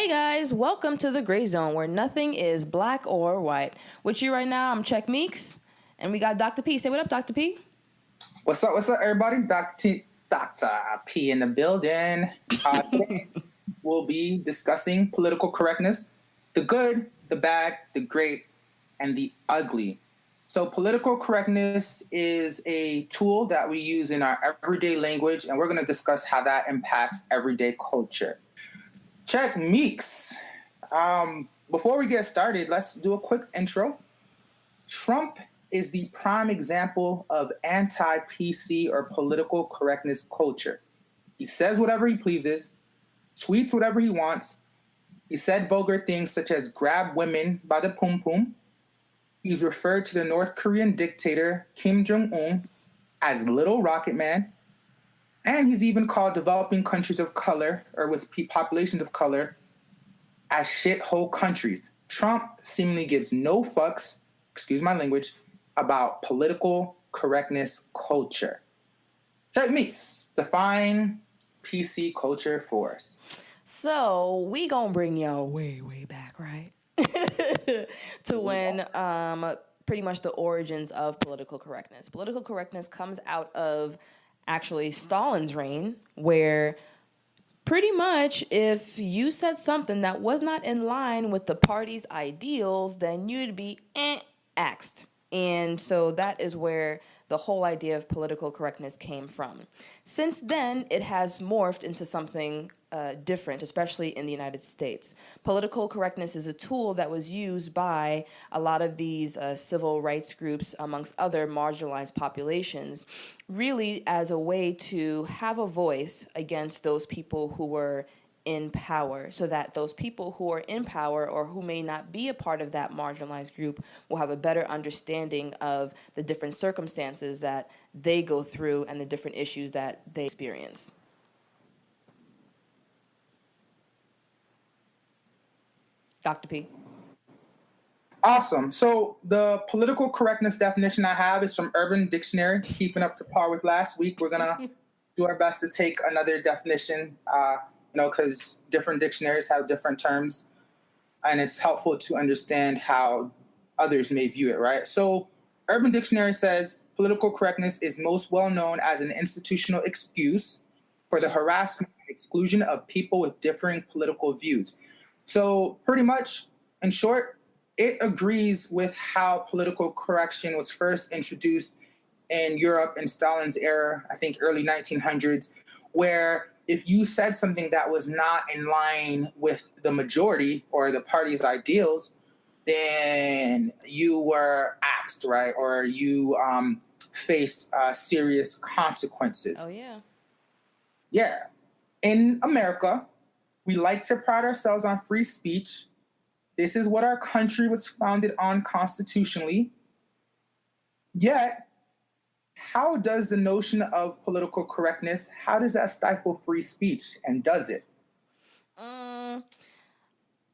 Hey guys, welcome to the Gray Zone where nothing is black or white. With you right now, I'm Check Meeks, and we got Dr. P. Say what up, Dr. P. What's up, everybody? Dr. P in the building. Today we'll be discussing political correctness, the good, the bad, the great, and the ugly. So political correctness is a tool that we use in our everyday language, and we're going to discuss how that impacts everyday culture. Check Meeks. Before we get started, let's do a quick intro. Trump is the prime example of anti-PC or political correctness culture. He says whatever he pleases, tweets whatever he wants. He said vulgar things such as grab women by the pum-pum. He's referred to the North Korean dictator Kim Jong-un as Little Rocket Man. And he's even called developing countries of color, or with populations of color, as shithole countries. Trump seemingly gives no fucks, excuse my language, about political correctness culture. Techniques, define PC culture for us. So we gonna bring y'all way back, right? to when pretty much the origins of political correctness. Political correctness comes out of actually Stalin's reign, where pretty much if you said something that was not in line with the party's ideals, then you'd be axed. And so that is where the whole idea of political correctness came from. Since then, it has morphed into something different, especially in the United States. Political correctness is a tool that was used by a lot of these civil rights groups, amongst other marginalized populations, really as a way to have a voice against those people who were in power, so that those people who are in power or who may not be a part of that marginalized group will have a better understanding of the different circumstances that they go through and the different issues that they experience. Dr. P. Awesome. So the political correctness definition I have is from Urban Dictionary, keeping up to par with last week. We're going to do our best to take another definition, because different dictionaries have different terms, and it's helpful to understand how others may view it, right? So Urban Dictionary says political correctness is most well known as an institutional excuse for the harassment and exclusion of people with differing political views. So pretty much, in short, it agrees with how political correction was first introduced in Europe in Stalin's era, I think early 1900s, where if you said something that was not in line with the majority or the party's ideals, then you were axed, right? Or you faced serious consequences. Oh, yeah. Yeah. In America, we like to pride ourselves on free speech. This is what our country was founded on constitutionally. Yet, how does the notion of political correctness, how does that stifle free speech? And does it?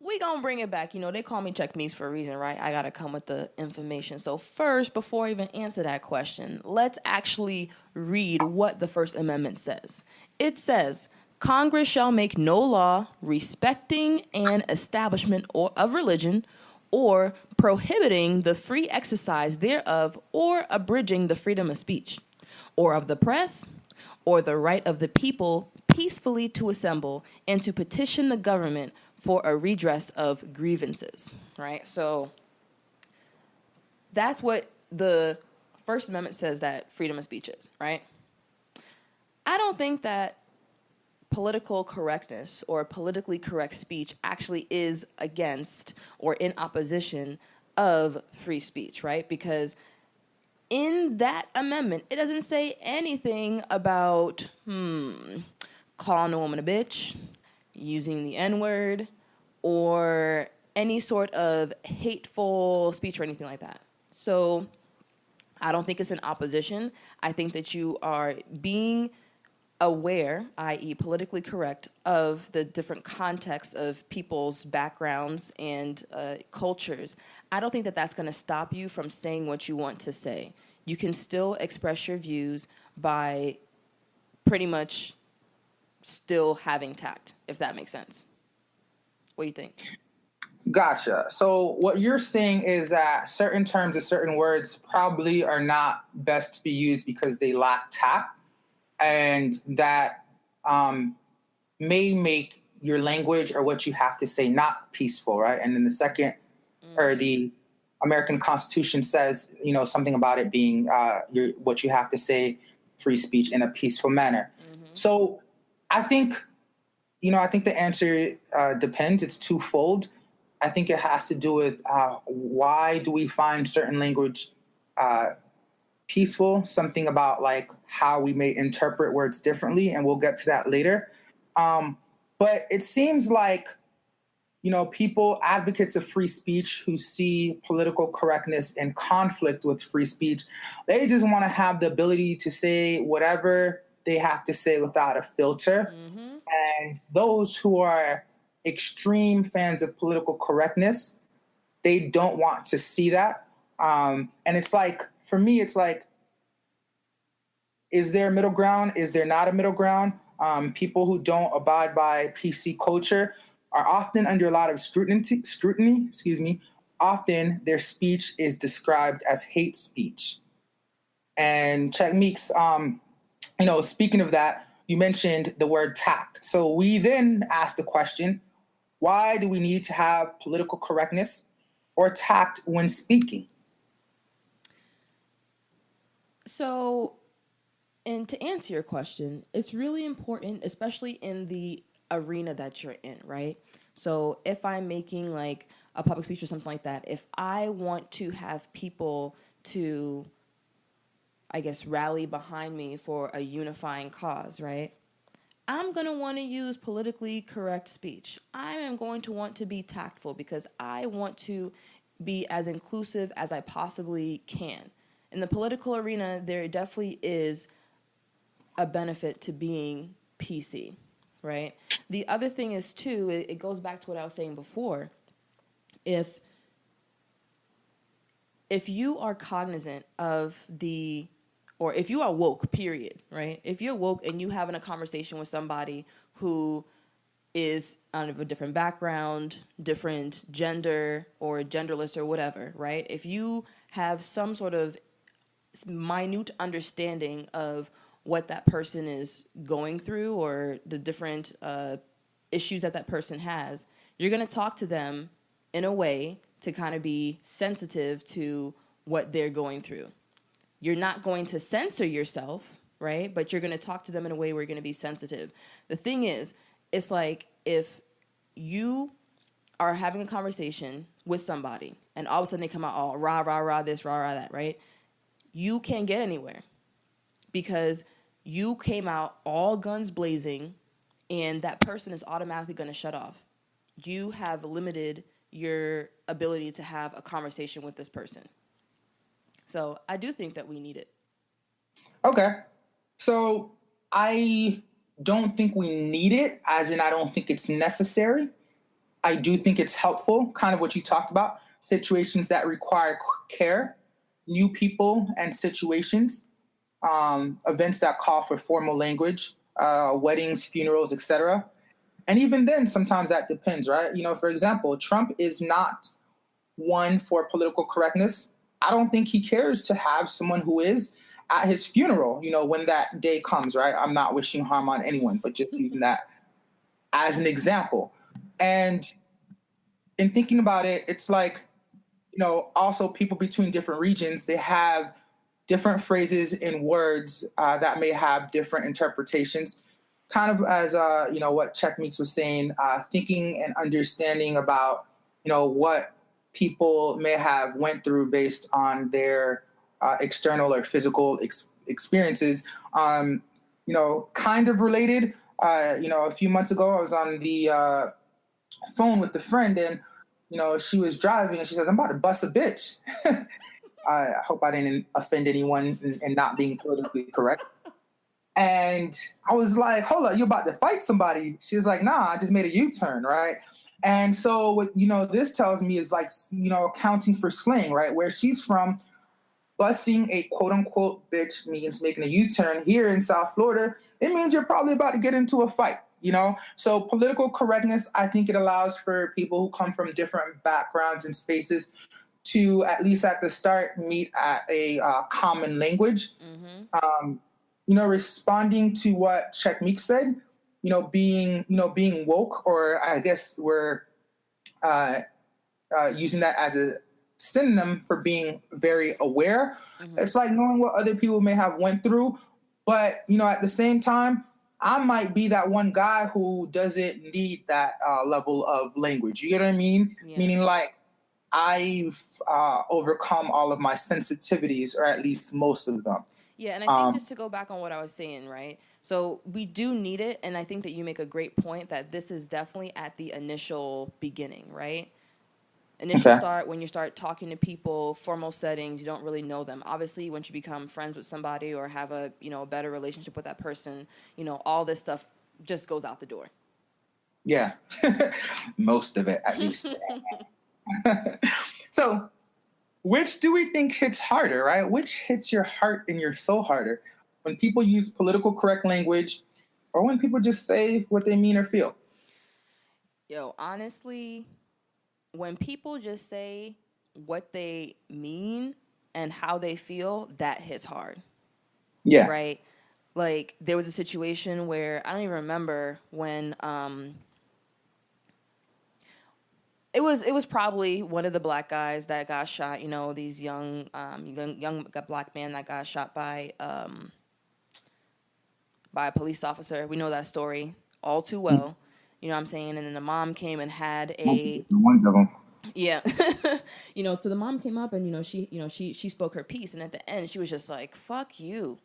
We gonna bring it back. You know, they call me Check Meeks for a reason, right? I gotta come with the information. So first, before I even answer that question, let's actually read what the First Amendment says. It says, Congress shall make no law respecting an establishment of religion or prohibiting the free exercise thereof or abridging the freedom of speech or of the press or the right of the people peacefully to assemble and to petition the government for a redress of grievances, right? So that's what the First Amendment says that freedom of speech is, right? I don't think that political correctness or politically correct speech actually is against or in opposition of free speech, right? Because in that amendment, it doesn't say anything about calling a woman a bitch, using the N-word, or any sort of hateful speech or anything like that. So I don't think it's in opposition. I think that you are being aware, i.e. politically correct, of the different contexts of people's backgrounds and cultures. I don't think that that's going to stop you from saying what you want to say. You can still express your views by pretty much still having tact, if that makes sense. What do you think? Gotcha. So what you're saying is that certain terms and certain words probably are not best to be used because they lack tact, and that may make your language or what you have to say not peaceful, right? And then the second, or the American Constitution says, something about it being what you have to say, free speech in a peaceful manner. So I think, I think the answer depends. It's twofold. I think it has to do with why do we find certain language peaceful? Something about like how we may interpret words differently, and we'll get to that later. But it seems like, people, advocates of free speech who see political correctness in conflict with free speech, they just want to have the ability to say whatever they have to say without a filter. And those who are extreme fans of political correctness, they don't want to see that. And it's like, for me, it's like, is there a middle ground? Is there not a middle ground? People who don't abide by PC culture are often under a lot of scrutiny. Often their speech is described as hate speech. And Check Meeks, speaking of that, you mentioned the word tact. So we then ask the question, why do we need to have political correctness or tact when speaking? So, and to answer your question, it's really important, especially in the arena that you're in, right? So if I'm making like a public speech or something like that, if I want to have people to, I guess, rally behind me for a unifying cause, right? I'm going to want to use politically correct speech. I am going to want to be tactful because I want to be as inclusive as I possibly can. In the political arena, there definitely is a benefit to being PC, right? The other thing is, too, it goes back to what I was saying before. If you are cognizant of or if you are woke, period, right? If you're woke and you having a conversation with somebody who is out of a different background, different gender, or genderless or whatever, right? If you have some sort of minute understanding of what that person is going through or the different issues that person has, you're going to talk to them in a way to kind of be sensitive to what they're going through. You're not going to censor yourself, right? But you're going to talk to them in a way where you're going to be sensitive. The thing is, it's like if you are having a conversation with somebody and all of a sudden they come out all rah, rah, rah, this, rah, rah, that, right? You can't get anywhere because you came out all guns blazing and that person is automatically going to shut off. You have limited your ability to have a conversation with this person. So I do think that we need it. Okay. So I don't think we need it, as in I don't think it's necessary. I do think it's helpful, kind of what you talked about, situations that require care, new people and situations, events that call for formal language, weddings, funerals, etc. And even then, sometimes that depends, right? For example, Trump is not one for political correctness. I don't think he cares to have someone who is at his funeral, when that day comes, right? I'm not wishing harm on anyone, but just using that as an example. And in thinking about it, it's like, also people between different regions, they have different phrases and words that may have different interpretations. Kind of as, what Check Meeks was saying, thinking and understanding about, what people may have went through based on their external or physical experiences. Kind of related. A few months ago, I was on the phone with a friend, and she was driving, and she says, "I'm about to bust a bitch." I hope I didn't offend anyone in not being politically correct. And I was like, "Hold up, you about to fight somebody?" She was like, "Nah, I just made a U-turn, right?" And so what this tells me is like, accounting for slang, right? Where she's from, busing a quote unquote bitch means making a U-turn. Here in South Florida, it means you're probably about to get into a fight. So political correctness, I think it allows for people who come from different backgrounds and spaces to, at least at the start, meet at a common language. Responding to what Checkmeek said, being woke, or I guess we're uh, using that as a synonym for being very aware. It's like knowing what other people may have went through, but at the same time, I might be that one guy who doesn't need that level of language. You get what I mean? Yeah. Meaning, like, I've overcome all of my sensitivities, or at least most of them. Yeah, and I think just to go back on what I was saying, right? So we do need it, and I think that you make a great point that this is definitely at the initial beginning, right? Initial start, when you start talking to people, formal settings, you don't really know them. Obviously, once you become friends with somebody or have a a better relationship with that person, all this stuff just goes out the door. Yeah, most of it, at least. So, which do we think hits harder, right? Which hits your heart and your soul harder? When people use political correct language, or when people just say what they mean or feel? Yo, honestly, when people just say what they mean and how they feel, that hits hard. Yeah. Right? Like, there was a situation where I don't even remember when it was probably one of the black guys that got shot, these young black man that got shot by a police officer. We know that story all too well. You know what I'm saying? And then the mom came and had Ones of them. yeah. So the mom came up and she spoke her piece, and at the end she was just like, "Fuck you."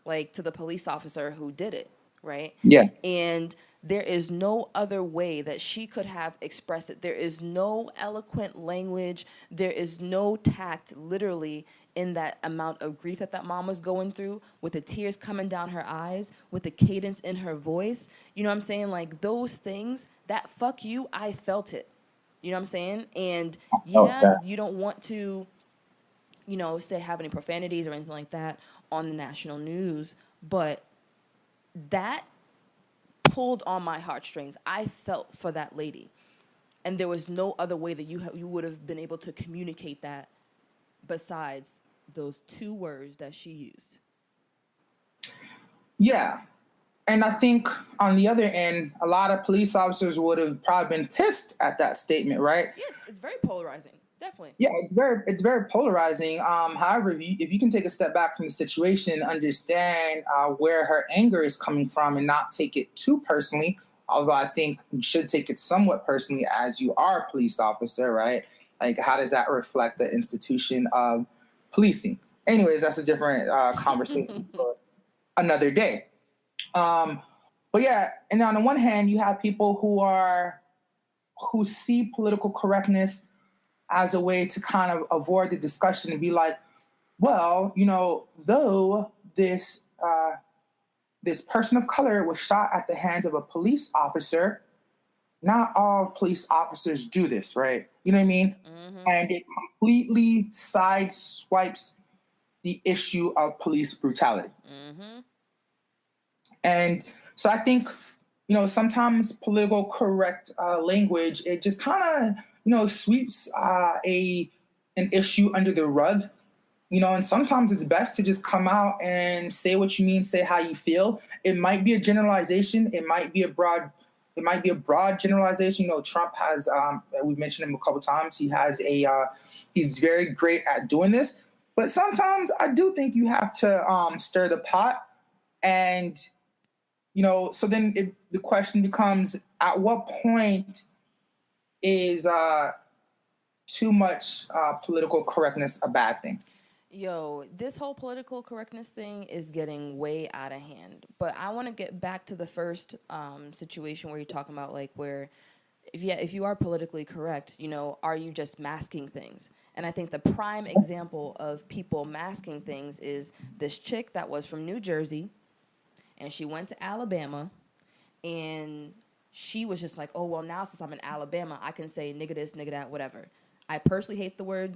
Like, to the police officer who did it, right? Yeah. And there is no other way that she could have expressed it. There is no eloquent language. There is no tact, literally, in that amount of grief that mom was going through, with the tears coming down her eyes, with the cadence in her voice. You know what I'm saying? Like, those things, that "fuck you," I felt it. You know what I'm saying? And yeah, you don't want to, say have any profanities or anything like that on the national news, but that pulled on my heartstrings. I felt for that lady, and there was no other way that you would have been able to communicate that besides those two words that she used. Yeah. And I think on the other end, a lot of police officers would have probably been pissed at that statement, right? Yeah, it's very polarizing. Definitely. Yeah, it's very polarizing. However, if you can take a step back from the situation and understand where her anger is coming from, and not take it too personally, although I think you should take it somewhat personally, as you are a police officer, right? Like, how does that reflect the institution of policing? Anyways, that's a different conversation for another day. But yeah, and on the one hand, you have people who see political correctness as a way to kind of avoid the discussion and be like, well, though this person of color was shot at the hands of a police officer, not all police officers do this, right? You know what I mean? Mm-hmm. And it completely sideswipes the issue of police brutality. Mm-hmm. And so I think, sometimes political correct language, it just kind of, sweeps an issue under the rug, and sometimes it's best to just come out and say what you mean, say how you feel. It might be a generalization. It might be a broad generalization. Trump has, we've mentioned him a couple times. He's very great at doing this, but sometimes I do think you have to stir the pot. And so then the question becomes, at what point is too much political correctness a bad thing? Yo, this whole political correctness thing is getting way out of hand. But I want to get back to the first situation where you're talking about, like, where if you are politically correct, are you just masking things? And I think the prime example of people masking things is this chick that was from New Jersey, and she went to Alabama, and she was just like, oh, well, now since I'm in Alabama, I can say nigga this, nigga that, whatever. I personally hate the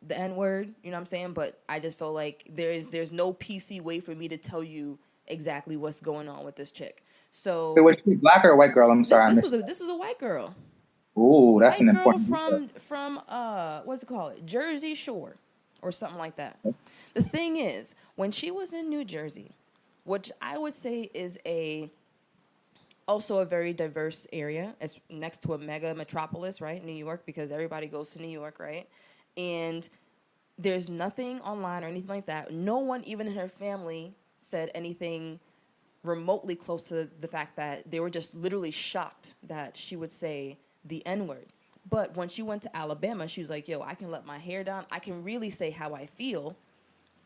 N-word, you know what I'm saying? But I just feel like there's no PC way for me to tell you exactly what's going on with this chick. Wait, So was she black or a white girl? I'm this sorry, I this was missed a that. this was a white girl. Ooh, that's an White girl important detail. from what's it called? Jersey Shore or something like that. The thing is, when she was in New Jersey, which I would say is a also a very diverse area. It's next to a mega metropolis, right? New York, because everybody goes to New York, right? And there's nothing online or anything like that. No one, even in her family, said anything remotely close to the fact that they were just literally shocked that she would say the N word. But when she went to Alabama, she was like, yo, I can let my hair down. I can really say how I feel.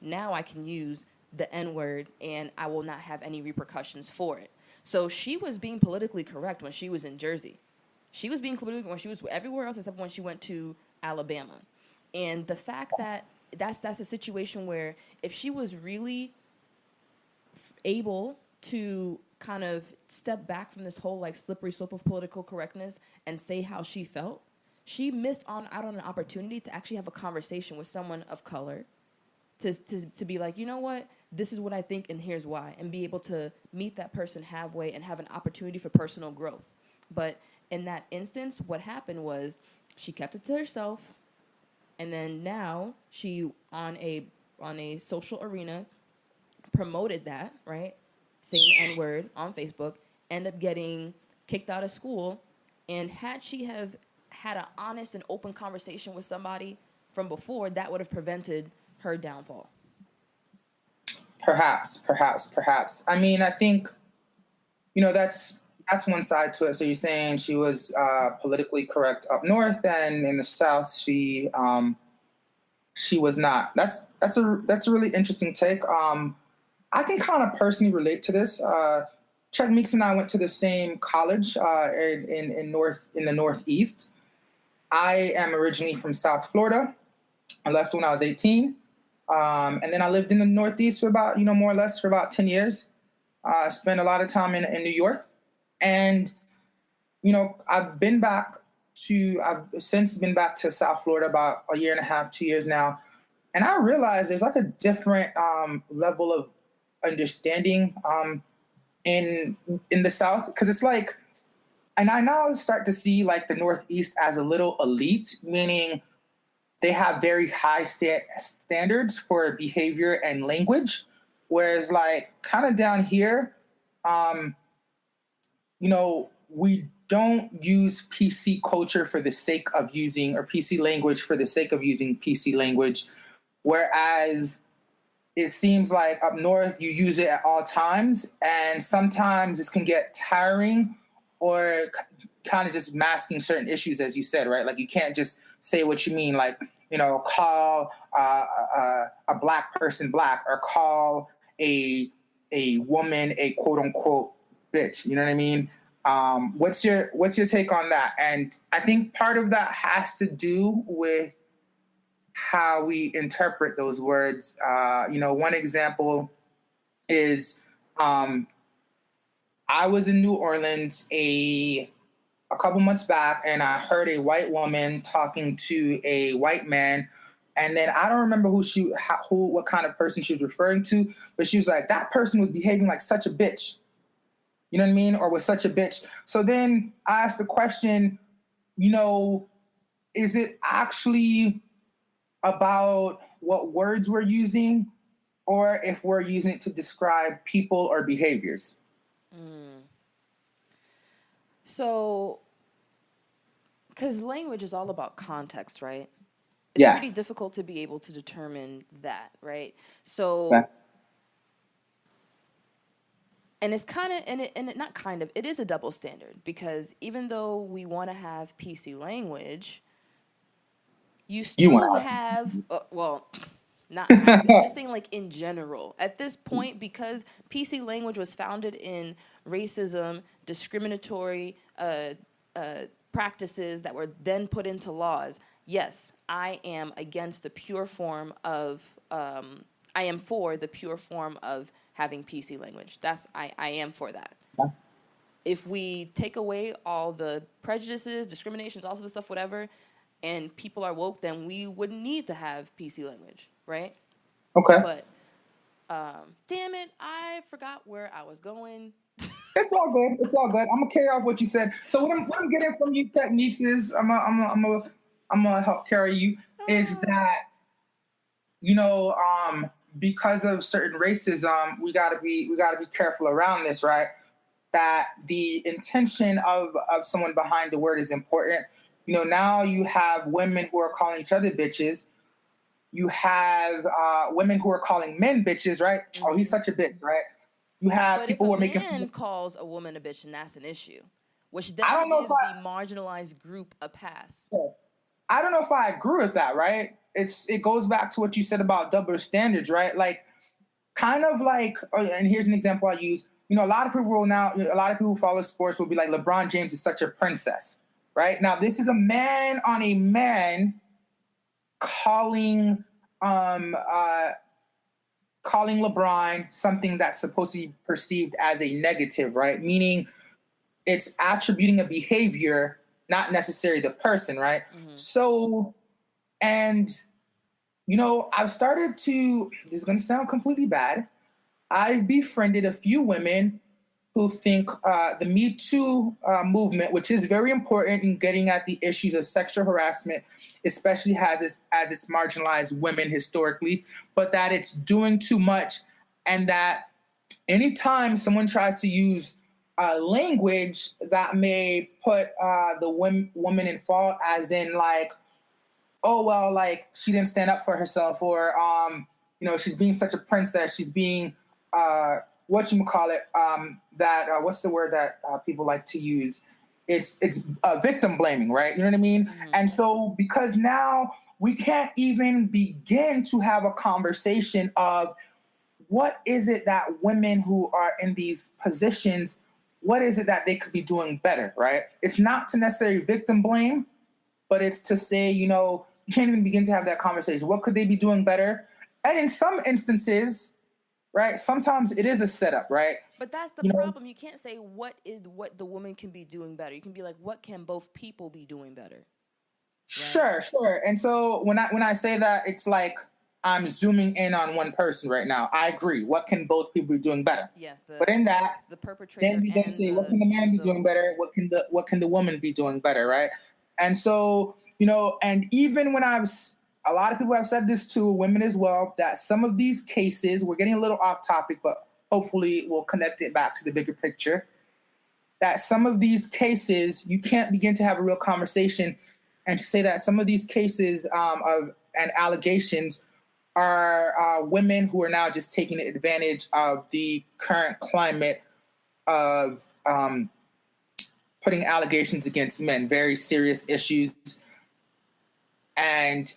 Now I can use the N word and I will not have any repercussions for it. So she was being politically correct when she was in Jersey. She was being politically when she was everywhere else except when she went to Alabama. And the fact that that's a situation where if she was really able to kind of step back from this whole like slippery slope of political correctness and say how she felt, she missed out on an opportunity to actually have a conversation with someone of color to be like, you know what, this is what I think and here's why, and be able to meet that person halfway and have an opportunity for personal growth. But in that instance, what happened was she kept it to herself, and then now she on a social arena promoted that, right? Saying the N word on Facebook, end up getting kicked out of school. And had she have had an honest and open conversation with somebody from before, that would have prevented her downfall. Perhaps. I mean, I think that's one side to it. So you're saying she was politically correct up north, and in the south she was not. That's a really interesting take. I can kind of personally relate to this. Chuck Meeks and I went to the same college in the Northeast. I am originally from South Florida. I left when I was 18. And then I lived in the Northeast for about, more or less for about 10 years. I spent a lot of time in New York. And, I've since been back to South Florida about a year and a half, 2 years now. And I realized there's like a different level of understanding in the South. Because it's like, and I now start to see like the Northeast as a little elite, meaning they have very high standards for behavior and language, whereas like kind of down here, um, we don't use PC culture for the sake of using or PC language for the sake of using PC language, whereas it seems like up north you use it at all times, and sometimes this can get tiring or kind of just masking certain issues, as you said, right? Like you can't just say what you mean, like call a black person black, or call a woman a quote unquote bitch. You know what I mean? What's your take on that? And I think part of that has to do with how we interpret those words. One example is I was in New Orleans a couple months back, and I heard a white woman talking to a white man, and then I don't remember what kind of person she was referring to, but she was like, that person was behaving like such a bitch. You know what I mean? Or was such a bitch. So then I asked the question, is it actually about what words we're using, or if we're using it to describe people or behaviors? So, because language is all about context, right? It's Yeah. pretty difficult to be able to determine that, right? Okay. So, and it's kind of, not kind of, it is a double standard, because even though we want to have PC language, you You still want have, well, not have to. I'm just saying, like, in general. At this point, because PC language was founded in racism, discriminatory practices that were then put into laws, yes, I am against the pure form of, I am for the pure form of having PC language. I am for that. to. If we take away all the prejudices, discriminations, all the stuff, whatever, and people are woke, then we wouldn't need to have PC language, right? Okay. But damn it, I forgot where I was going. It's all good. It's all good. I'm gonna carry off what you said. So what I'm getting from you techniques is I'm gonna help carry you is that you know because of certain racism we gotta be careful around this, right? That the intention of someone behind the word is important. Now you have women who are calling each other bitches. You have women who are calling men bitches, right? Oh, he's such a bitch, right? You have But if people a who are making. man calls a woman a bitch, and that's an issue, which I then don't know if gives the marginalized group a pass. I don't know if I agree with that, right? It goes back to what you said about double standards, right? Like kind of like, and here's an example I use. A lot of people who follow sports will be like, LeBron James is such a princess, right? Now, this is a man on a man calling, um, uh, calling LeBron something that's supposed to be perceived as a negative, right? Meaning it's attributing a behavior, not necessarily the person, right? So, and I've started to, this is going to sound completely bad. I've befriended a few women who think the Me Too movement, which is very important in getting at the issues of sexual harassment, especially as it's marginalized women historically, but that it's doing too much, and that anytime someone tries to use language that may put the woman in fault, as in like, oh well, like she didn't stand up for herself, or she's being such a princess, she's being what you call it, that what's the word that people like to use, it's victim blaming, right? You know what I mean? And so because now we can't even begin to have a conversation of what is it that women who are in these positions, what is it that they could be doing better, right? It's not to necessarily victim blame, but it's to say, you can't even begin to have that conversation. What could they be doing better? And in some instances, right, sometimes it is a setup, right? But that's the problem. You can't say what the woman can be doing better. You can be like, what can both people be doing better? Right? Sure. And so when I say that, it's like I'm zooming in on one person right now. I agree. What can both people be doing better? Yes, but in that, the perpetrator then we then say, what can the man be doing better? What can the woman be doing better, right? And so, and even when a lot of people have said this to women as well, that some of these cases, we're getting a little off topic, but hopefully we'll connect it back to the bigger picture. That some of these cases, you can't begin to have a real conversation and to say that some of these cases and allegations are women who are now just taking advantage of the current climate of putting allegations against men, very serious issues. And,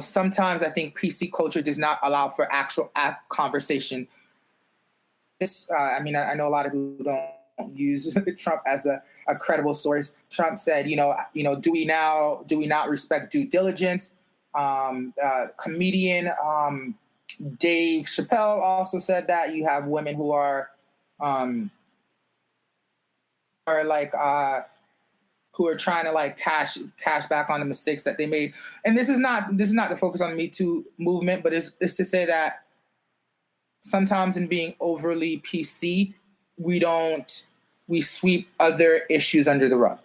sometimes I think PC culture does not allow for actual conversation. I know a lot of people don't use Trump as a credible source. Trump said, do we not respect due diligence? Comedian Dave Chappelle also said that you have women who are like who are trying to like cash back on the mistakes that they made. And this is not the focus on the Me Too movement, but it's to say that sometimes in being overly PC, we sweep other issues under the rug.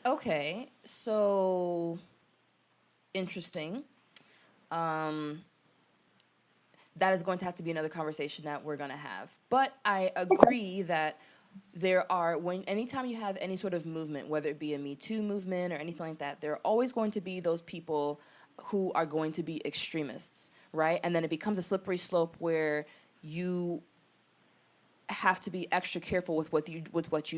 Okay, so interesting. That is going to have to be another conversation that we're going to have. But I agree that anytime you have any sort of movement, whether it be a Me Too movement or anything like that, there are always going to be those people who are going to be extremists, right? And then it becomes a slippery slope where you have to be extra careful with what you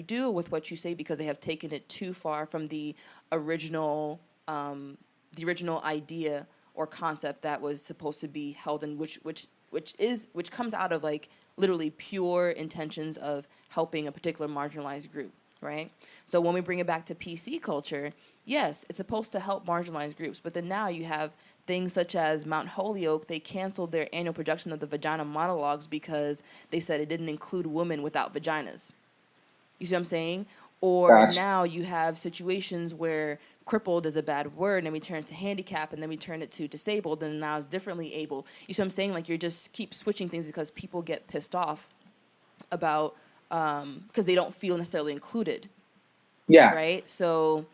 do, with what you say, because they have taken it too far from the original idea or concept that was supposed to be held in, which comes out of like literally pure intentions of helping a particular marginalized group, right? So when we bring it back to PC culture, yes, it's supposed to help marginalized groups, but then now you have things such as Mount Holyoke. They canceled their annual production of the Vagina Monologues because they said it didn't include women without vaginas. You see what I'm saying? Or gotcha. Now you have situations where crippled is a bad word, and then we turn it to handicap, and then we turn it to disabled, and now it's differently able. You see what I'm saying? Like, you're just keep switching things because people get pissed off about because they don't feel necessarily included, Yeah. right? So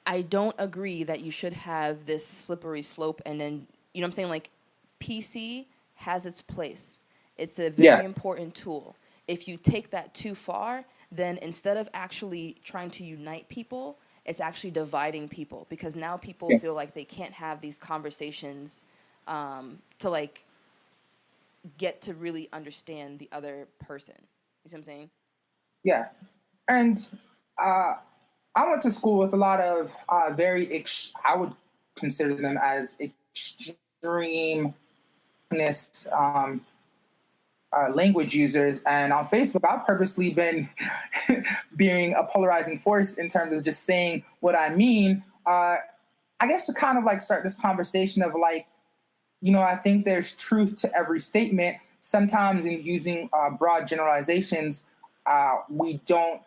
I don't agree that you should have this slippery slope and then, you know what I'm saying? Like, PC has its place. It's a very Yeah. important tool. If you take that too far, then instead of actually trying to unite people, it's actually dividing people because now people Yeah. feel like they can't have these conversations to like get to really understand the other person. You see what I'm saying? Yeah. And uh, I went to school with a lot of I would consider them as extreme language users. And on Facebook, I've purposely been being a polarizing force in terms of just saying what I mean. I guess to kind of like start this conversation of like, I think there's truth to every statement. Sometimes in using broad generalizations, we don't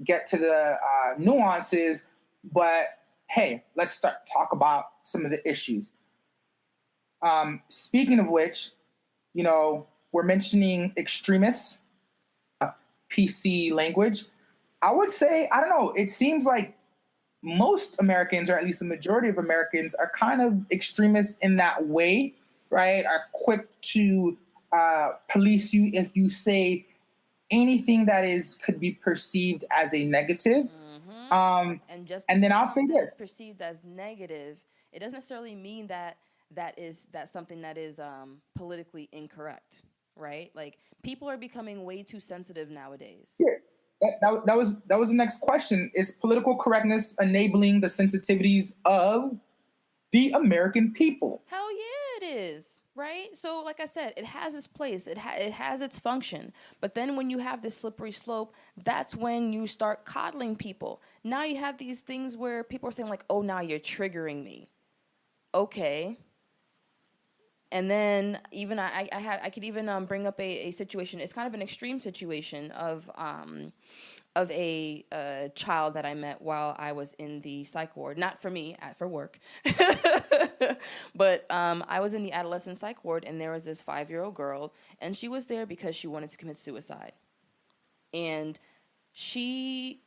get to the nuances. But hey, let's start talk about some of the issues. Speaking of which, we're mentioning extremists, PC language. I would say, I don't know, it seems like most Americans, or at least the majority of Americans, are kind of extremists in that way, right? Are quick to police you if you say anything that could be perceived as a negative. And just And then I'll because say something is this. perceived as negative, it doesn't necessarily mean that that's something that is politically incorrect, right? Like people are becoming way too sensitive nowadays. Yeah, that was the next question. Is political correctness enabling the sensitivities of the American people? Hell yeah, it is. Right? So, like I said, it has its place, it has its function. But then when you have this slippery slope, that's when you start coddling people. Now you have these things where people are saying, like, oh, now you're triggering me. Okay. And then even I could even bring up a situation. It's kind of an extreme situation of a child that I met while I was in the psych ward. Not for me, for work. But I was in the adolescent psych ward, and there was this 5-year-old girl, and she was there because she wanted to commit suicide. And she,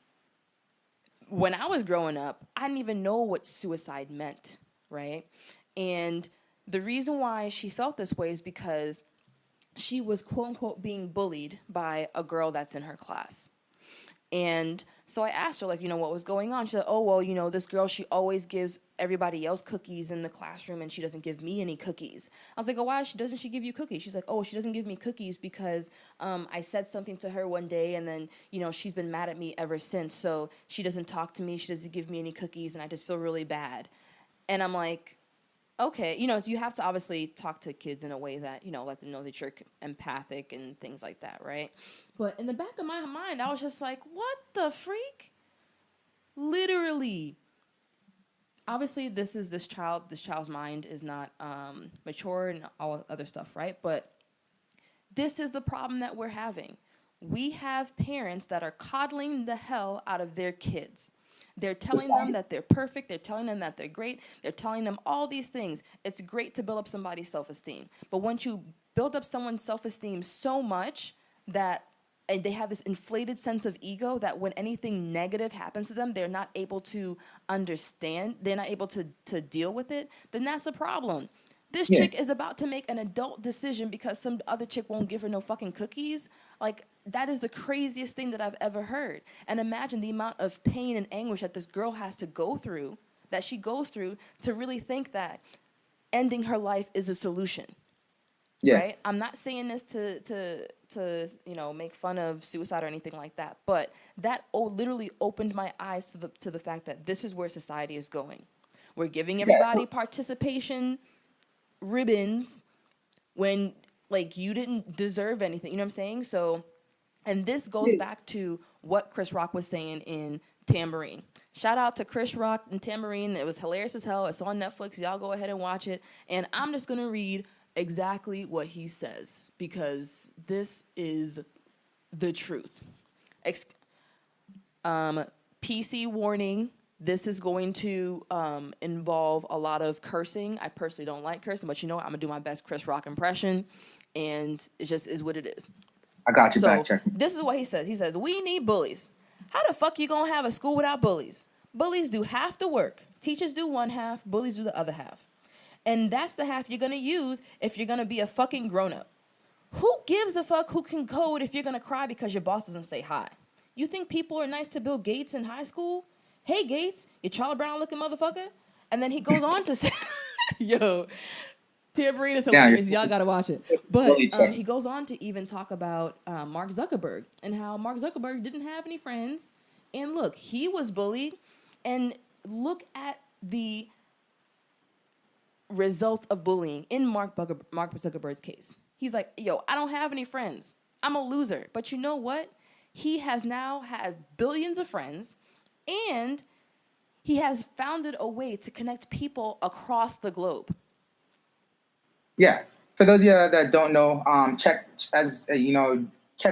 when I was growing up, I didn't even know what suicide meant, right? And the reason why she felt this way is because she was quote unquote being bullied by a girl that's in her class. And so I asked her, like, what was going on? She said, oh, well, this girl, she always gives everybody else cookies in the classroom and she doesn't give me any cookies. I was like, oh, why doesn't she give you cookies? She's like, oh, she doesn't give me cookies because I said something to her one day and then, she's been mad at me ever since. So she doesn't talk to me. She doesn't give me any cookies and I just feel really bad. And I'm like, okay, you have to obviously talk to kids in a way that, let them know that you're empathic and things like that, right? But in the back of my mind, I was just like, what the freak? Literally. Obviously, this child's mind is not mature and all other stuff, right? But this is the problem that we're having. We have parents that are coddling the hell out of their kids. They're telling them that they're perfect. They're telling them that they're great. They're telling them all these things. It's great to build up somebody's self-esteem. But once you build up someone's self-esteem so much that and they have this inflated sense of ego that when anything negative happens to them, they're not able to understand, they're not able to deal with it, then that's a problem. This chick is about to make an adult decision because some other chick won't give her no fucking cookies. Like, that is the craziest thing that I've ever heard. And imagine the amount of pain and anguish that this girl has to go through, that she goes through, to really think that ending her life is a solution. Yeah. Right? I'm not saying this to make fun of suicide or anything like that, but that literally opened my eyes to the fact that this is where society is going. We're giving everybody participation ribbons when like you didn't deserve anything. You know what I'm saying? So, and this goes back to what Chris Rock was saying in Tambourine. Shout out to Chris Rock and Tambourine. It was hilarious as hell. It's on Netflix. Y'all go ahead and watch it. And I'm just gonna read exactly what he says because this is the truth. PC warning. This is going to involve a lot of cursing. I personally don't like cursing, but I'm going to do my best Chris Rock impression, and it just is what it is. I got you back So check. this is what he says. He says, we need bullies. How the fuck you gonna have a school without bullies? Bullies do half the work. Teachers do one half, bullies do the other half. And that's the half you're gonna use if you're gonna be a fucking grown-up. Who gives a fuck who can code if you're gonna cry because your boss doesn't say hi? You think people are nice to Bill Gates in high school? Hey Gates, you Charlie Brown looking motherfucker? And then he goes on to say, yo, Tambourine is hilarious. Y'all gotta watch it. But he goes on to even talk about Mark Zuckerberg and how Mark Zuckerberg didn't have any friends. And look, he was bullied. And look at the result of bullying in Mark Zuckerberg's case. He's like, yo, I don't have any friends. I'm a loser. But you know what? He has billions of friends, and he has founded a way to connect people across the globe. Yeah. For those of you that don't know, Check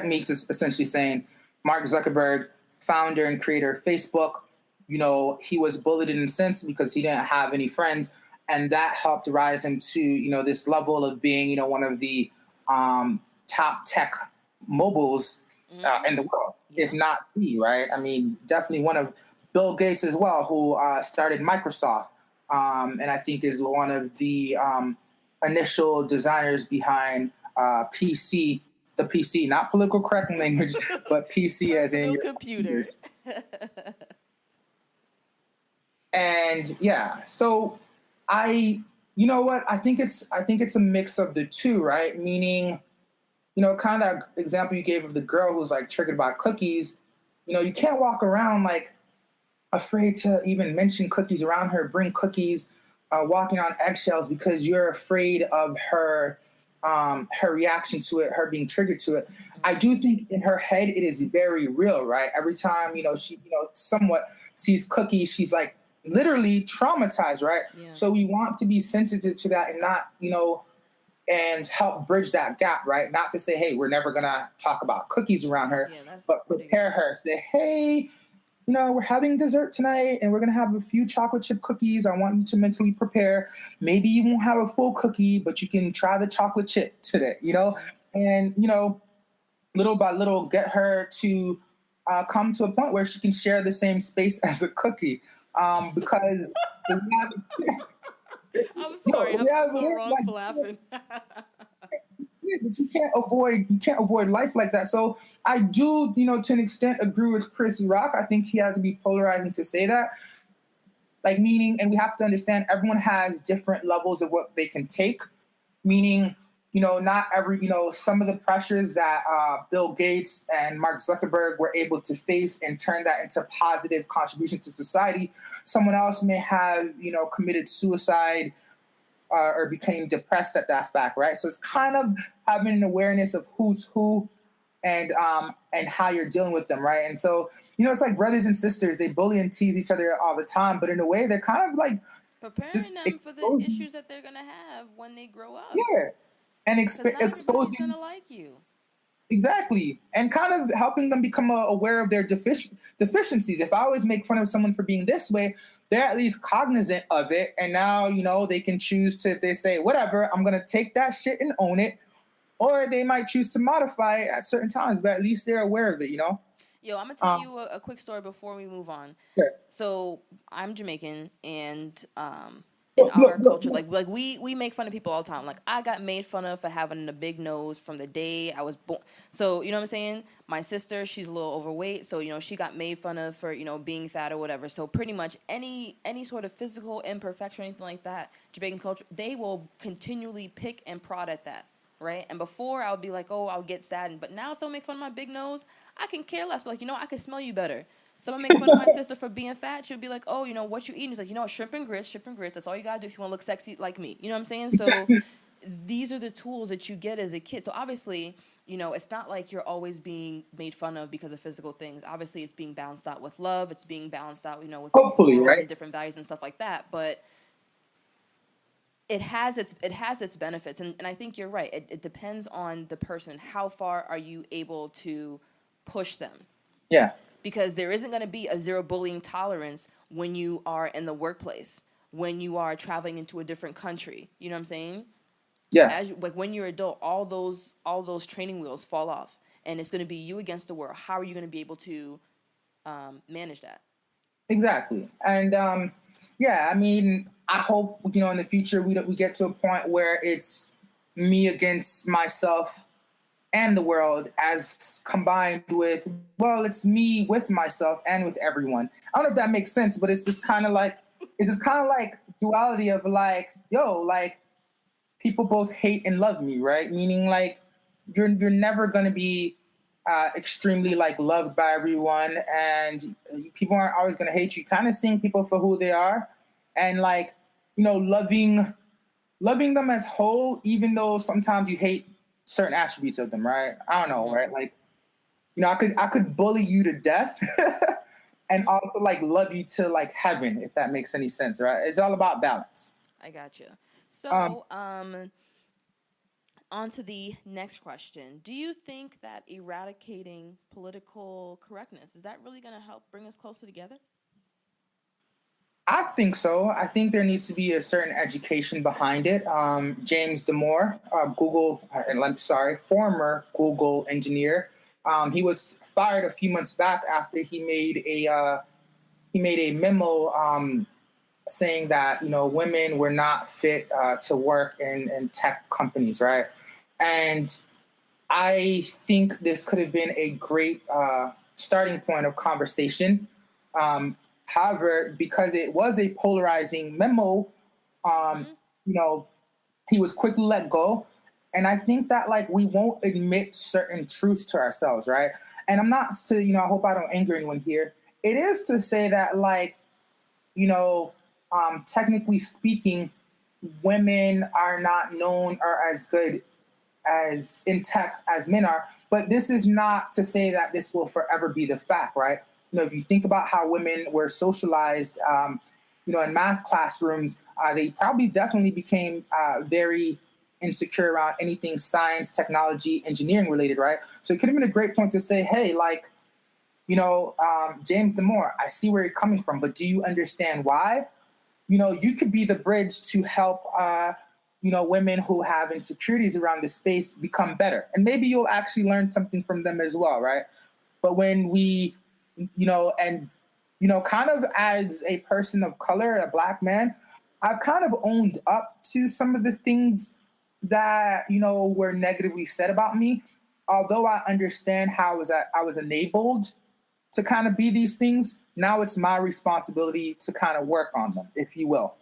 Meeks is essentially saying Mark Zuckerberg, founder and creator of Facebook, he was bullied in a sense because he didn't have any friends. And that helped rise him to, this level of being, one of the top tech mobiles in the world, if not the, right? I mean, definitely one of Bill Gates as well, who started Microsoft, and I think is one of the initial designers behind PC, the PC, not political correct language, but PC as in your computer. And yeah, so I think it's a mix of the two, right? Meaning, kind of that example you gave of the girl who's like triggered by cookies. You can't walk around like afraid to even mention cookies around her, bring cookies, walking on eggshells because you're afraid of her reaction to it, her being triggered to it. I do think in her head it is very real, right? Every time, she, somewhat sees cookies, she's like literally traumatized, right? Yeah. So we want to be sensitive to that and not, and help bridge that gap, right? Not to say, hey, we're never gonna talk about cookies around her, but prepare her. Say, hey, we're having dessert tonight and we're going to have a few chocolate chip cookies. I want you to mentally prepare. Maybe you won't have a full cookie, but you can try the chocolate chip today, and, little by little, get her to come to a point where she can share the same space as a cookie. Because I'm sorry, I'm so wrong for laughing. But you can't avoid life like that. So I do, to an extent, agree with Chris Rock. I think he had to be polarizing to say that. Like, meaning, and we have to understand everyone has different levels of what they can take. Meaning, not every, some of the pressures that Bill Gates and Mark Zuckerberg were able to face and turn that into positive contribution to society. Someone else may have, committed suicide, or became depressed at that fact, right? So it's kind of having an awareness of who's who and how you're dealing with them, right? And so, it's like brothers and sisters, they bully and tease each other all the time, but in a way, they're kind of like preparing them for the issues that they're gonna have when they grow up. Yeah, and exposing gonna like you. Exactly, and kind of helping them become aware of their deficiencies. If I always make fun of someone for being this way, they're at least cognizant of it. And now, they can choose to, if they say, whatever, I'm going to take that shit and own it. Or they might choose to modify it at certain times, but at least they're aware of it, Yo, I'm going to tell you a quick story before we move on. Sure. So I'm Jamaican, and in our culture, like we make fun of people all the time. Like, I got made fun of for having a big nose from the day I was born. So, you know what I'm saying? My sister, she's a little overweight, so, she got made fun of for, being fat or whatever. So pretty much any sort of physical imperfection or anything like that, Jamaican culture, they will continually pick and prod at that, right? And before, I would be like, oh, I'll get saddened. But now, someone make fun of my big nose, I can care less. But, like, I can smell you better. Someone make fun of my sister for being fat, she'll be like, oh, what you eating? She's like, shrimp and grits. That's all you gotta do if you want to look sexy like me. You know what I'm saying? So these are the tools that you get as a kid. So obviously, it's not like you're always being made fun of because of physical things. Obviously, it's being balanced out with love. It's being balanced out, with hopefully, right? And different values and stuff like that. But it has its benefits. And I think you're right. It depends on the person. How far are you able to push them? Yeah. Because there isn't going to be a zero bullying tolerance when you are in the workplace, when you are traveling into a different country. You know what I'm saying? Yeah. Like when you're adult, all those training wheels fall off. and it's going to be you against the world. How are you going to be able to manage that? Exactly. And yeah, I mean, I hope in the future we get to a point where it's me against myself and the world, as combined with, well, it's me with myself and with everyone. I don't know if that makes sense, but it's this kind of like duality of like, yo, like people both hate and love me, right? Meaning like you're never gonna be extremely like loved by everyone, and people aren't always gonna hate you. Kind of seeing people for who they are, and like loving them as whole, even though sometimes you hate certain attributes of them, right? I don't know, Mm-hmm. right? Like I could bully you to death. And also like love you to like heaven, if that makes any sense, right? It's all about balance. I got you. Um, So, on to the next question. Do you think that eradicating political correctness is that really going to help bring us closer together? I think so. I think there needs to be a certain education behind it. James Damore, I'm sorry, former Google engineer, he was fired a few months back after he made a memo saying that women were not fit to work in tech companies, right? And I think this could have been a great starting point of conversation. However, because it was a polarizing memo, um, Mm-hmm. you know, he was quickly let go. And I think that like we won't admit certain truths to ourselves, right? And I'm not to, I hope I don't anger anyone here. It is to say that like, you know, technically speaking, women are not known or as good as in tech as men are. But this is not to say that this will forever be the fact, right? If you think about how women were socialized, in math classrooms, they probably definitely became very insecure around anything science, technology, engineering related, right? So it could have been a great point to say, hey, like, James Damore, I see where you're coming from, but do you understand why? You could be the bridge to help, women who have insecurities around this space become better. And maybe you'll actually learn something from them as well, right? But when we, kind of as a person of color, a black man, I've kind of owned up to some of the things that, were negatively said about me. Although I understand how I was enabled to kind of be these things, now it's my responsibility to kind of work on them, if you will,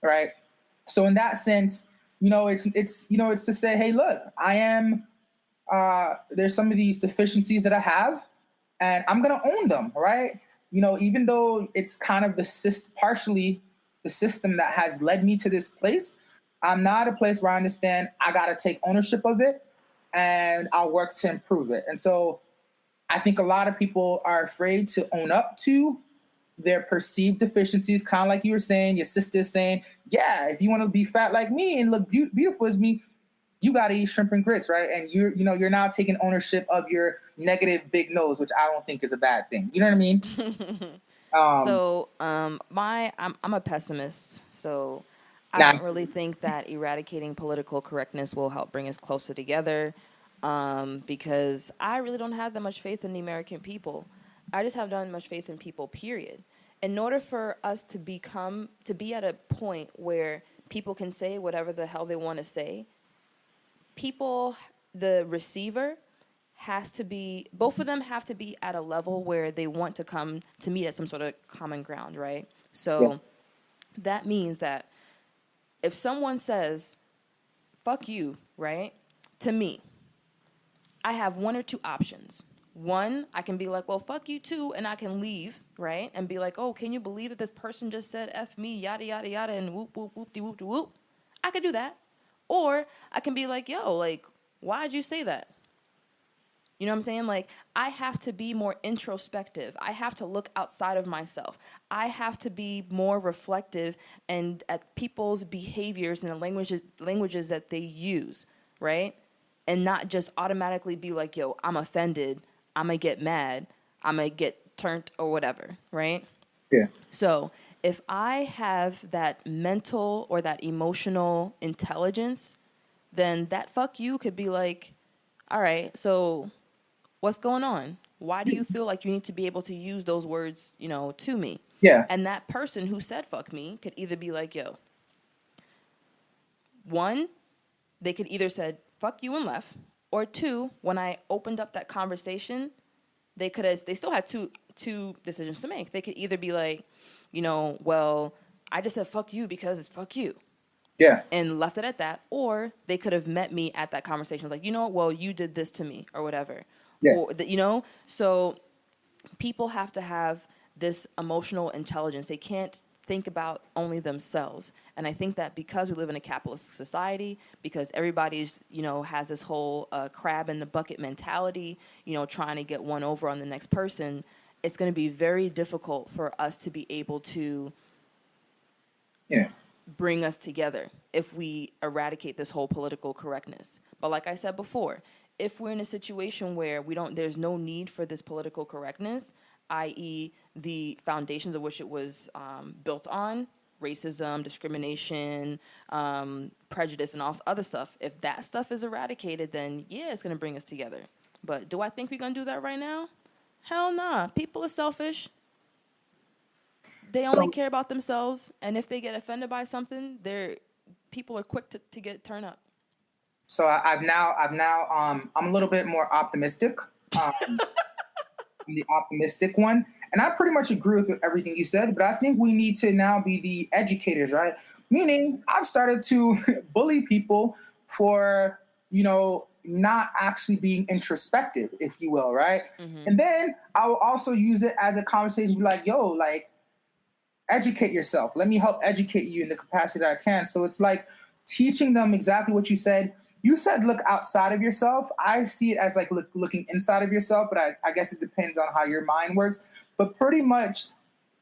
right? So in that sense, it's to say, hey, look, I am there's some of these deficiencies that I have, and I'm gonna own them, right? Even though it's kind of partially the system that has led me to this place, I'm not a place where I understand I gotta take ownership of it, and I'll work to improve it. And so I think a lot of people are afraid to own up to their perceived deficiencies, kind of like you were saying, your sister's saying, yeah, if you want to be fat like me and look beautiful as me, you got to eat shrimp and grits, right? And you're now taking ownership of your negative big nose, which I don't think is a bad thing. You know what I mean? Um, So, I'm a pessimist. So, I now, don't really think that eradicating political correctness will help bring us closer together. Because I really don't have that much faith in the American people. I just have not much faith in people. Period. In order for us to be at a point where people can say whatever the hell they want to say, people, the receiver has to be, both of them have to be at a level where they want to come to meet at some sort of common ground, right? yeah, So that means that if someone says, fuck you, right, to me, I have one or two options. One, I can be like, well, fuck you too, and I can leave, right? And be like, oh, can you believe that this person just said F me, yada, yada, yada, and whoop, whoop, whoop, de whoop, de whoop. I could do that. Or I can be like, yo, like, why'd you say that? You know what I'm saying? Like, I have to be more introspective. I have to look outside of myself. I have to be more reflective and at people's behaviors and the languages that they use, right? And not just automatically be like, yo, I'm offended. I'm going to get mad. I'm going to get turned or whatever, right? yeah, So if I have that mental or that emotional intelligence, then that fuck you could be like, all right, so What's going on? Why do you feel like you need to be able to use those words, to me? Yeah. And that person who said fuck me could either be like, yo, one, they could either said fuck you and left, or two, when I opened up that conversation, they still had two decisions to make. They could either be like, well, I just said fuck you because it's fuck you, Yeah. and left it at that, or they could have met me at that conversation like, well, you did this to me or whatever. Yeah. Or so people have to have this emotional intelligence. They can't think about only themselves. And I think that because we live in a capitalist society, because everybody's, has this whole crab in the bucket mentality, trying to get one over on the next person, it's going to be very difficult for us to be able to bring us together if we eradicate this whole political correctness. But like I said before, if we're in a situation where there's no need for this political correctness, i.e., the foundations of which it was built on, racism, discrimination, prejudice, and all this other stuff, if that stuff is eradicated, then yeah, it's going to bring us together. But do I think we're going to do that right now? Hell nah. People are selfish. They only care about themselves, and if they get offended by something, people are quick to get turned up. So I'm a little bit more optimistic. I'm the optimistic one, and I pretty much agree with everything you said. But I think we need to now be the educators, right? Meaning, I've started to bully people for not actually being introspective, if you will, right? Mm-hmm. And then I will also use it as a conversation, be like, yo, like, educate yourself. Let me help educate you in the capacity that I can. So it's like teaching them exactly what you said. You said look outside of yourself. I see it as like looking inside of yourself, but I guess it depends on how your mind works. But pretty much,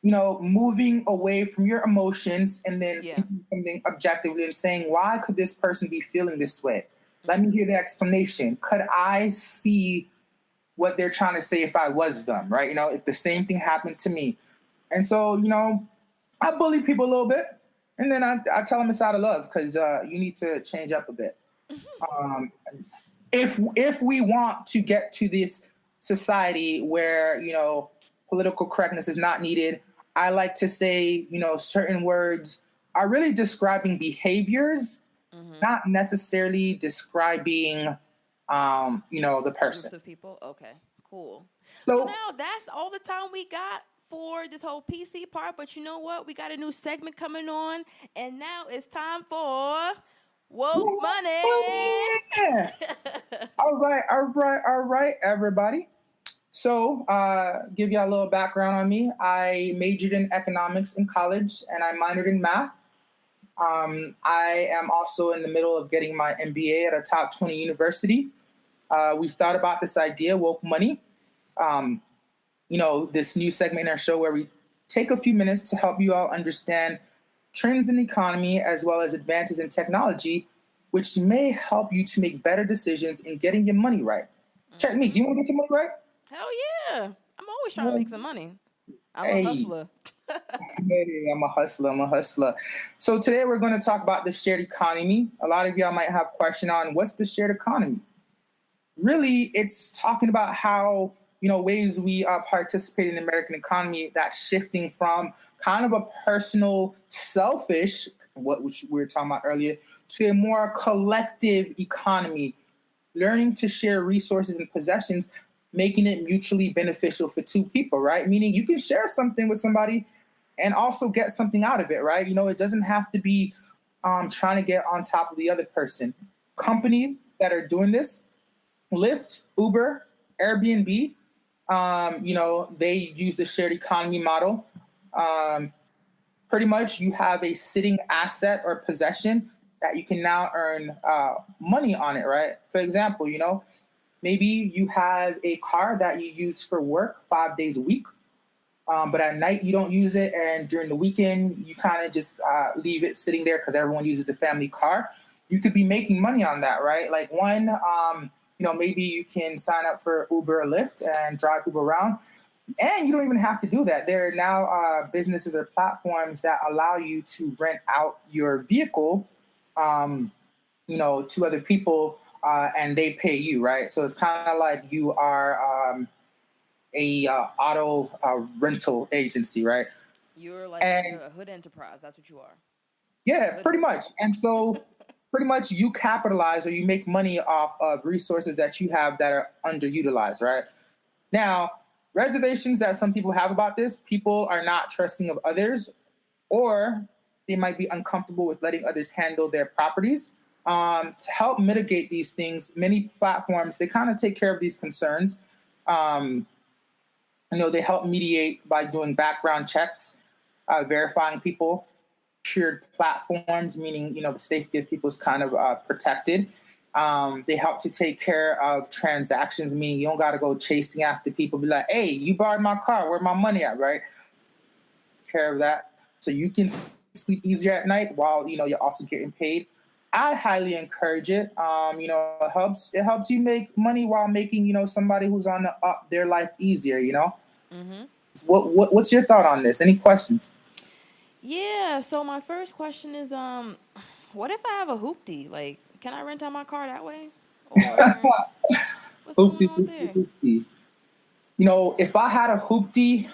moving away from your emotions and then thinking something objectively and saying, why could this person be feeling this way? Let me hear the explanation. Could I see what they're trying to say if I was them, right? If the same thing happened to me. And so, I bully people a little bit, and then I tell them it's out of love because you need to change up a bit. If we want to get to this society where political correctness is not needed, I like to say certain words are really describing behaviors, not necessarily describing the person. Groups of people. Okay, cool. So now that's all the time we got for this whole PC part, but you know what? We got a new segment coming on, and now it's time for Woke Money. All right, everybody. So, give you a little background on me. I majored in economics in college, and I minored in math. I am also in the middle of getting my MBA at a top 20 university. We've thought about this idea, Woke Money. This new segment in our show where we take a few minutes to help you all understand trends in the economy as well as advances in technology, which may help you to make better decisions in getting your money right. Check me. Do you want to get your money right? Hell yeah. I'm always trying to make some money. I'm a hustler. I'm a hustler. So today we're going to talk about the shared economy. A lot of y'all might have a question on what's the shared economy? Really, it's talking about how ways we participate in the American economy, that's shifting from kind of a personal, selfish, which we were talking about earlier, to a more collective economy, learning to share resources and possessions, making it mutually beneficial for two people, right? Meaning you can share something with somebody and also get something out of it, right? It doesn't have to be trying to get on top of the other person. Companies that are doing this, Lyft, Uber, Airbnb, they use the shared economy model. Pretty much you have a sitting asset or possession that you can now earn money on it, right? For example, maybe you have a car that you use for work 5 days a week, but at night you don't use it, and during the weekend you kind of just leave it sitting there because everyone uses the family car. You could be making money on that, right? Like maybe you can sign up for Uber or Lyft and drive people around. And you don't even have to do that. There are now businesses or platforms that allow you to rent out your vehicle, to other people and they pay you, right? So it's kind of like you are a auto rental agency, right? You're like And a hood enterprise. That's what you are. A yeah, hood pretty host. much. And so pretty much you capitalize or you make money off of resources that you have that are underutilized, right? Now, reservations that some people have about this, people are not trusting of others, or they might be uncomfortable with letting others handle their properties. To help mitigate these things, many platforms, they kind of take care of these concerns. Um, they help mediate by doing background checks, verifying people. Secured platforms, meaning the safety of people is kind of protected. They help to take care of transactions, meaning you don't got to go chasing after people. Be like, hey, you borrowed my car, where my money at, right? Care of that, so you can sleep easier at night while you're also getting paid. I highly encourage it. It helps you make money while making somebody who's on the up their life easier. Mm-hmm. What's your thought on this? Any questions? Yeah. So my first question is, what if I have a hoopty? Like, can I rent out my car that way, or what's going Hoopty, on hoopty, there? hoopty. If I had a hoopty,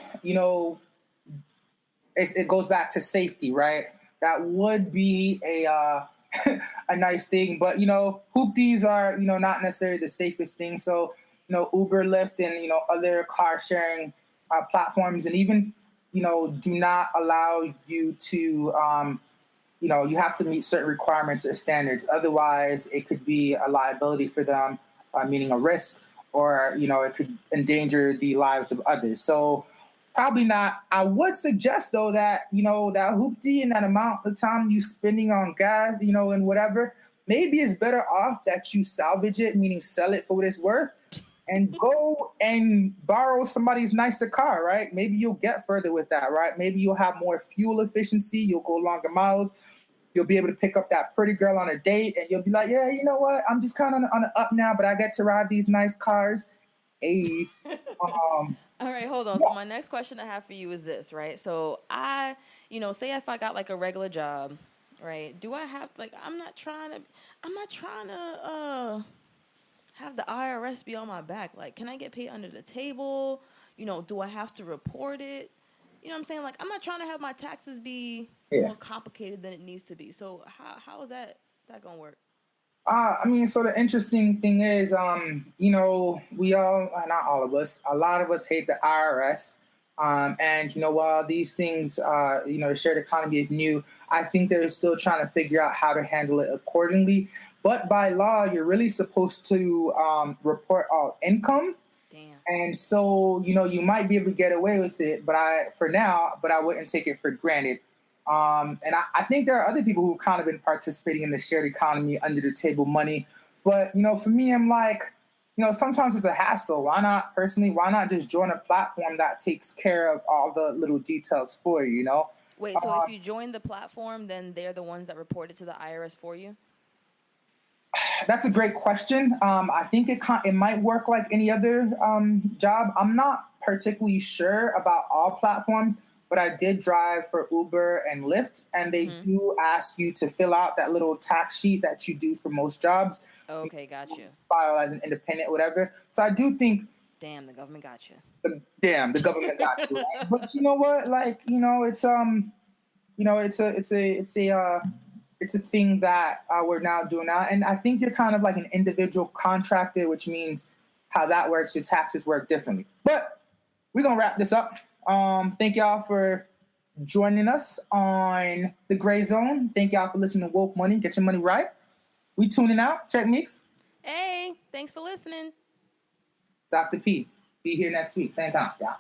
it goes back to safety, right? That would be a a nice thing, but hoopties are not necessarily the safest thing. So Uber, Lyft, and other car sharing platforms, and even do not allow you to you have to meet certain requirements or standards. Otherwise, it could be a liability for them, meaning a risk, or it could endanger the lives of others. So probably not. I would suggest though that that hoopty and that amount of time you spending on gas, and whatever, maybe it's better off that you salvage it, meaning sell it for what it's worth, and go and borrow somebody's nicer car, right? Maybe you'll get further with that, right? Maybe you'll have more fuel efficiency, you'll go longer miles, you'll be able to pick up that pretty girl on a date, and you'll be like, yeah, you know what? I'm just kind of on the up now, but I get to ride these nice cars. Hey, um, All right, hold on. So my next question I have for you is this, right? So say if I got like a regular job, right? Do I have like I'm not trying to have the IRS be on my back. Like, can I get paid under the table? Do I have to report it? You know what I'm saying? Like, I'm not trying to have my taxes be yeah. more complicated than it needs to be. So how is that gonna work? So the interesting thing is, we all, not all of us, a lot of us hate the IRS. And while these things, the shared economy is new, I think they're still trying to figure out how to handle it accordingly. But by law, you're really supposed to report all income. Damn. And so, you might be able to get away with it, but I wouldn't take it for granted. And I think there are other people who've kind of been participating in the shared economy, under the table money. But, for me, I'm like, sometimes it's a hassle. Why not just join a platform that takes care of all the little details for you? Wait, so if you join the platform, then they're the ones that report it to the IRS for you? That's a great question. I think it might work like any other job. I'm not particularly sure about all platforms, but I did drive for Uber and Lyft, and they Mm-hmm. do ask you to fill out that little tax sheet that you do for most jobs. You Okay, got you. file as an independent, whatever. So I do think, Damn, the government got you. damn, the government got you, right? But you know what? Like, it's a thing that we're now doing now. And I think you're kind of like an individual contractor, which means how that works, your taxes work differently. But we're going to wrap this up. Thank y'all for joining us on The Gray Zone. Thank y'all for listening to Woke Money. Get your money right. We tuning out. Check Meeks. Hey, thanks for listening. Dr. P. Be here next week. Same time. Yeah.